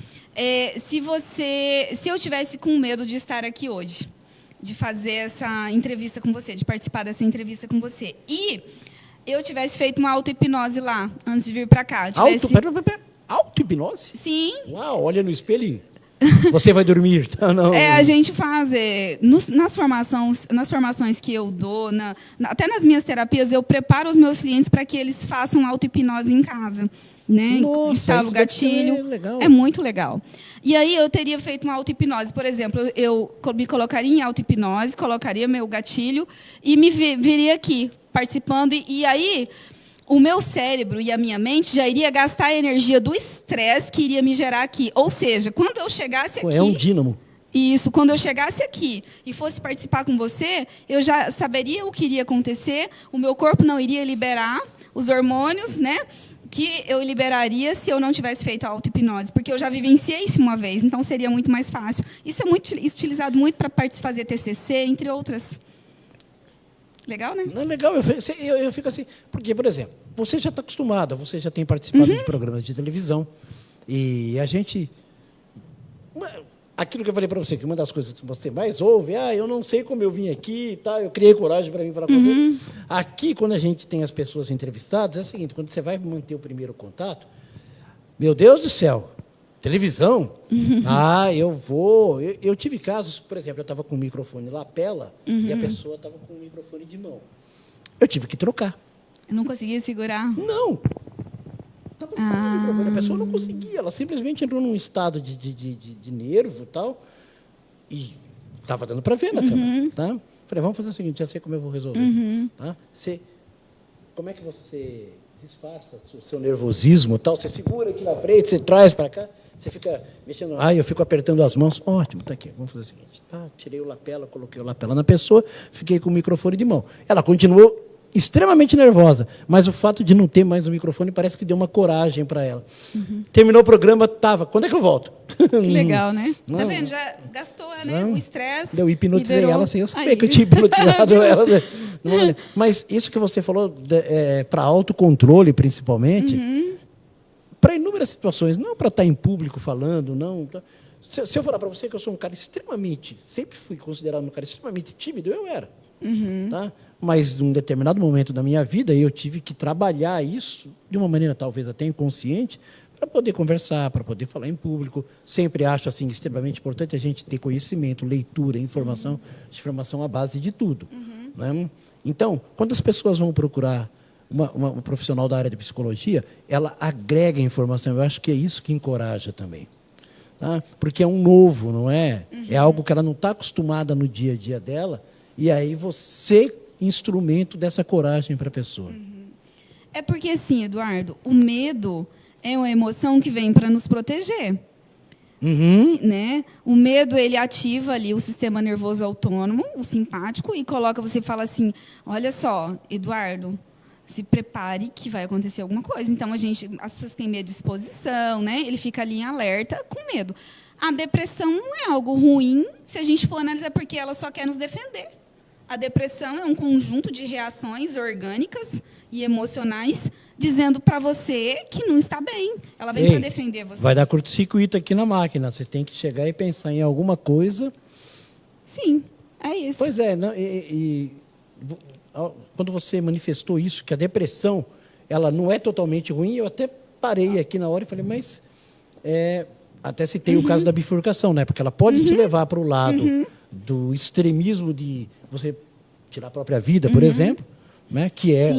se eu tivesse com medo de estar aqui hoje, de fazer essa entrevista com você, de participar dessa entrevista com você, e eu tivesse feito uma auto-hipnose lá, antes de vir para cá... Auto-hipnose? Sim. Uau, olha no espelho e... você vai dormir. Não. A gente faz... nas formações que eu dou, até nas minhas terapias, eu preparo os meus clientes para que eles façam auto-hipnose em casa. Né? Nossa, instalo o gatilho. Legal. É muito legal. E aí eu teria feito uma auto-hipnose. Por exemplo, eu me colocaria em auto-hipnose, colocaria meu gatilho e me viria aqui, participando. E aí... o meu cérebro e a minha mente já iria gastar a energia do estresse que iria me gerar aqui. Ou seja, quando eu chegasse aqui... é um dínamo. Isso, quando eu chegasse aqui e fosse participar com você, eu já saberia o que iria acontecer, o meu corpo não iria liberar os hormônios, né? que eu liberaria se eu não tivesse feito a auto-hipnose, porque eu já vivenciei isso uma vez, então seria muito mais fácil. Isso é muito utilizado muito para fazer TCC, entre outras. Legal, né? Não é legal, eu fico assim, porque, por exemplo, você já está acostumada, você já tem participado de programas de televisão, e a gente... Aquilo que eu falei para você, que uma das coisas que você mais ouve, eu não sei como eu vim aqui, tá? Eu criei coragem para vir falar com você. Aqui, quando a gente tem as pessoas entrevistadas, é o seguinte, quando você vai manter o primeiro contato, meu Deus do céu, televisão? Eu vou... Eu tive casos, por exemplo, eu estava com o microfone lapela e a pessoa estava com o microfone de mão. Eu tive que trocar. Eu não conseguia segurar? Não. Estava sem o microfone. A pessoa não conseguia. Ela simplesmente entrou num estado de nervo e tal. E estava dando para ver na câmera. Tá? Falei, vamos fazer o seguinte, já sei como eu vou resolver. Tá? Como é que você disfarça o seu nervosismo e tal? Você segura aqui na frente, você traz para cá, você fica mexendo. Eu fico apertando as mãos. Ótimo, está aqui. Vamos fazer o seguinte. Tirei o lapela, coloquei o lapela na pessoa, fiquei com o microfone de mão. Ela continuou extremamente nervosa, mas o fato de não ter mais o microfone parece que deu uma coragem para ela. Terminou o programa, quando é que eu volto? Que legal, né? Tá vendo? Já gastou, né? O estresse. Eu hipnotizei ela sem eu saber que eu tinha hipnotizado ela. Mas isso que você falou, para autocontrole, principalmente, para inúmeras situações, não para estar em público falando, não. Se eu falar para você que eu sou um cara sempre fui considerado um cara extremamente tímido, eu era. Tá? Mas, em um determinado momento da minha vida, eu tive que trabalhar isso de uma maneira talvez até inconsciente, para poder conversar, para poder falar em público. Sempre acho assim, extremamente importante a gente ter conhecimento, leitura, informação à base de tudo. Né? Então, quando as pessoas vão procurar uma profissional da área de psicologia, ela agrega informação. Eu acho que é isso que encoraja também. Tá? Porque é um novo, não é? É algo que ela não está acostumada no dia a dia dela, e aí você... instrumento dessa coragem para a pessoa. É porque, assim, Eduardo, o medo é uma emoção que vem para nos proteger. Né? O medo, ele ativa ali o sistema nervoso autônomo, o simpático, e você fala assim, olha só, Eduardo, se prepare que vai acontecer alguma coisa. Então, as pessoas têm medo de exposição, né? Ele fica ali em alerta com medo. A depressão não é algo ruim, se a gente for analisar, porque ela só quer nos defender. A depressão é um conjunto de reações orgânicas e emocionais dizendo para você que não está bem. Ela vem para defender você. Vai dar curto-circuito aqui na máquina. Você tem que chegar e pensar em alguma coisa. Sim, é isso. Pois é. Quando você manifestou isso, que a depressão ela não é totalmente ruim, eu até parei aqui na hora e falei, mas... até citei o caso da bifurcação, né? Porque ela pode te levar para o lado do extremismo de você tirar a própria vida, por exemplo, né? Que é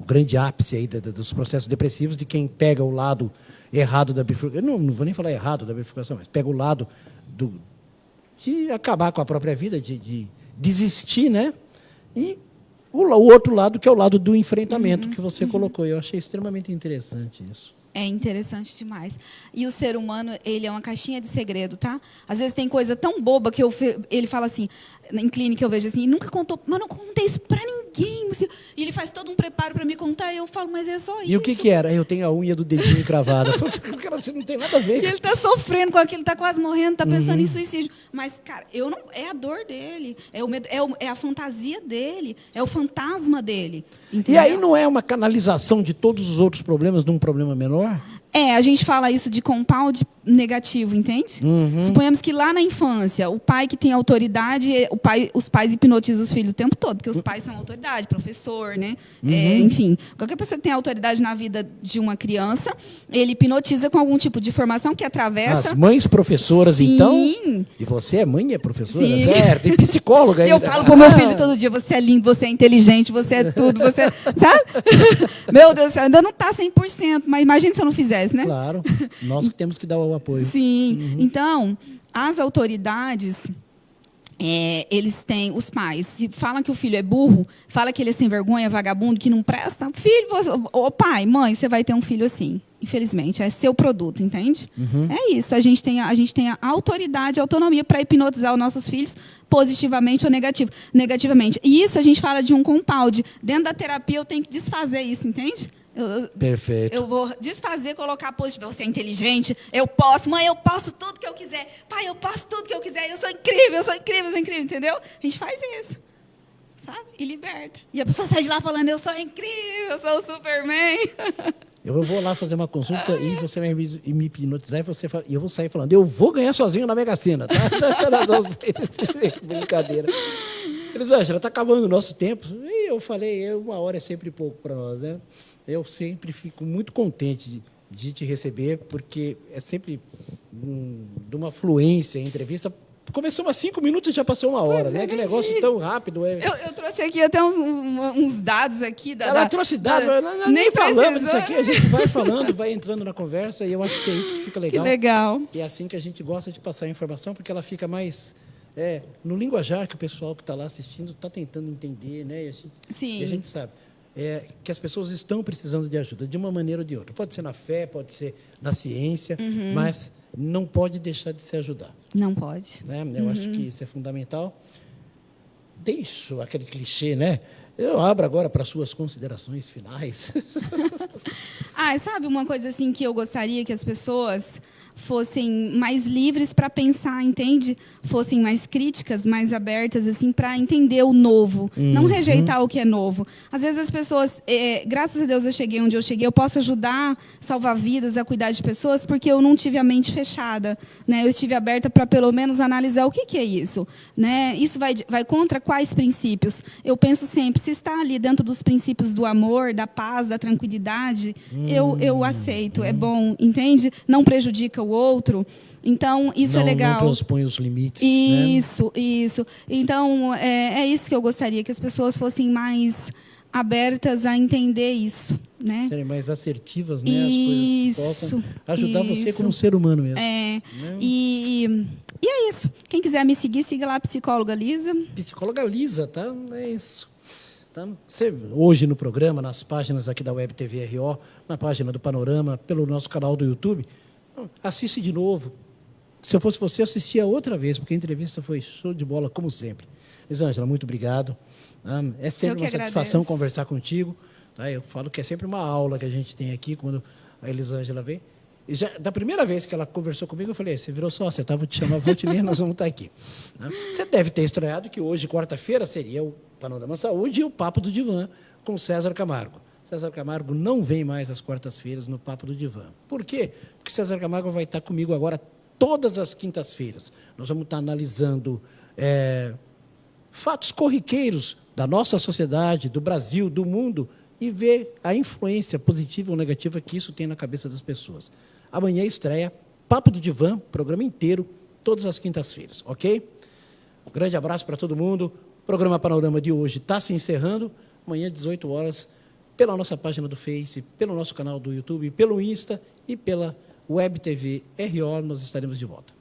o grande ápice aí dos processos depressivos de quem pega o lado errado da bifurcação. Eu não vou nem falar errado da bifurcação, mas pega o lado de acabar com a própria vida, de desistir, né? E o outro lado, que é o lado do enfrentamento que você colocou. Eu achei extremamente interessante isso. É interessante demais. E o ser humano, ele é uma caixinha de segredo, tá? Às vezes tem coisa tão boba que ele fala assim, em clínica eu vejo assim, nunca contou, mas não contei isso pra ninguém. E ele faz todo um preparo para me contar, e eu falo, mas é só isso. E o que era? Eu tenho a unha do dedinho encravada. Cara, você não tem nada a ver. E ele está sofrendo com aquilo, está quase morrendo, está pensando em suicídio. Mas, cara, é a dor dele, é o medo, é a fantasia dele, é o fantasma dele. Entendeu? E aí não é uma canalização de todos os outros problemas num problema menor? A gente fala isso de compound negativo, entende? Suponhamos que lá na infância, o pai que tem autoridade, os pais hipnotizam os filhos o tempo todo, porque os pais são autoridade, professor, né? Enfim, qualquer pessoa que tem autoridade na vida de uma criança, ele hipnotiza com algum tipo de formação que atravessa... As mães professoras, Sim. então? E você é mãe e é professora, Sim. certo? E psicóloga ainda. Eu falo pro meu filho todo dia, você é lindo, você é inteligente, você é tudo, você... Sabe? Meu Deus do céu, ainda não está 100%, mas imagine se eu não fizesse, né? Claro, nós que temos que dar o apoio. Sim, então, as autoridades, eles têm, os pais, se falam que o filho é burro, fala que ele é sem vergonha, vagabundo, que não presta, filho, pai, mãe, você vai ter um filho assim, infelizmente, é seu produto, entende? É isso, a gente tem a autoridade, a autonomia para hipnotizar os nossos filhos positivamente ou negativamente. E isso a gente fala de um compound. Dentro da terapia eu tenho que desfazer isso, entende? Perfeito. Eu vou desfazer, colocar positivo. Você é inteligente, eu posso. Mãe, eu posso tudo que eu quiser. Pai, eu posso tudo que eu quiser. Eu sou incrível, eu sou incrível, eu sou incrível, entendeu? A gente faz isso, sabe? E liberta. E a pessoa sai de lá falando, eu sou incrível, eu sou o Superman. Eu vou lá fazer uma consulta e você vai me hipnotizar e eu vou sair falando, eu vou ganhar sozinho na Mega Sena, tá? Nós vamos sair desse jeito, brincadeira. Elisângela, está acabando o nosso tempo. E eu falei, 1 hora é sempre pouco para nós, né? Eu sempre fico muito contente de te receber, porque é sempre de uma fluência em entrevista. Começamos há 5 minutos e já passou 1 hora, né? Que negócio tão rápido. Eu trouxe aqui até uns dados aqui. Ela trouxe dados, nós nem falamos disso aqui, a gente vai falando, vai entrando na conversa, e eu acho que é isso que fica legal. Que legal. E é assim que a gente gosta de passar a informação, porque ela fica mais no linguajar que o pessoal que está lá assistindo está tentando entender, né? Sim. E a gente sabe que as pessoas estão precisando de ajuda, de uma maneira ou de outra. Pode ser na fé, pode ser na ciência, mas não pode deixar de se ajudar. Não pode. Né? Eu acho que isso é fundamental. Deixo aquele clichê, né? Eu abro agora para suas considerações finais. Sabe uma coisa assim que eu gostaria que as pessoas fossem mais livres para pensar, entende? Fossem mais críticas, mais abertas, assim, para entender o novo, não rejeitar o que é novo. Às vezes as pessoas, graças a Deus eu cheguei onde eu cheguei, eu posso ajudar, salvar vidas, a cuidar de pessoas, porque eu não tive a mente fechada, né? Eu estive aberta para pelo menos analisar o que é isso, né? Isso vai contra quais princípios? Eu penso sempre, se está ali dentro dos princípios do amor, da paz, da tranquilidade, eu aceito, é bom, entende? Não prejudica o outro. Então, isso é legal. Não transpõe os limites. Isso, né? Isso. Então, é isso que eu gostaria, que as pessoas fossem mais abertas a entender isso, né? Serem mais assertivas, né? As coisas que possam ajudar você como ser humano mesmo. Né? E é isso. Quem quiser me seguir, siga lá a Psicóloga Lisa. Psicóloga Lisa, tá? É isso. Tá? Você, hoje no programa, nas páginas aqui da Web TV RO, na página do Panorama, pelo nosso canal do YouTube, assiste de novo. Se eu fosse você, eu assistia outra vez, porque a entrevista foi show de bola, como sempre. Elisângela, muito obrigado. É sempre uma satisfação conversar contigo. Tá? Eu falo que é sempre uma aula que a gente tem aqui, quando a Elisângela vem. E já, da primeira vez que ela conversou comigo, eu falei, você virou sócia, tá? Vou te chamar, vou te ler, nós vamos estar aqui. Tá? Você deve ter estranhado que hoje, quarta-feira, seria o Panorama Saúde e o Papo do Divã com César Camargo. César Camargo não vem mais às quartas-feiras no Papo do Divã. Por quê? Porque César Camargo vai estar comigo agora todas as quintas-feiras. Nós vamos estar analisando fatos corriqueiros da nossa sociedade, do Brasil, do mundo, e ver a influência positiva ou negativa que isso tem na cabeça das pessoas. Amanhã estreia Papo do Divã, programa inteiro, todas as quintas-feiras, ok? Um grande abraço para todo mundo. O programa Panorama de hoje está se encerrando. Amanhã, 18 horas, pela nossa página do Face, pelo nosso canal do YouTube, pelo Insta e pela Web TV RO, nós estaremos de volta.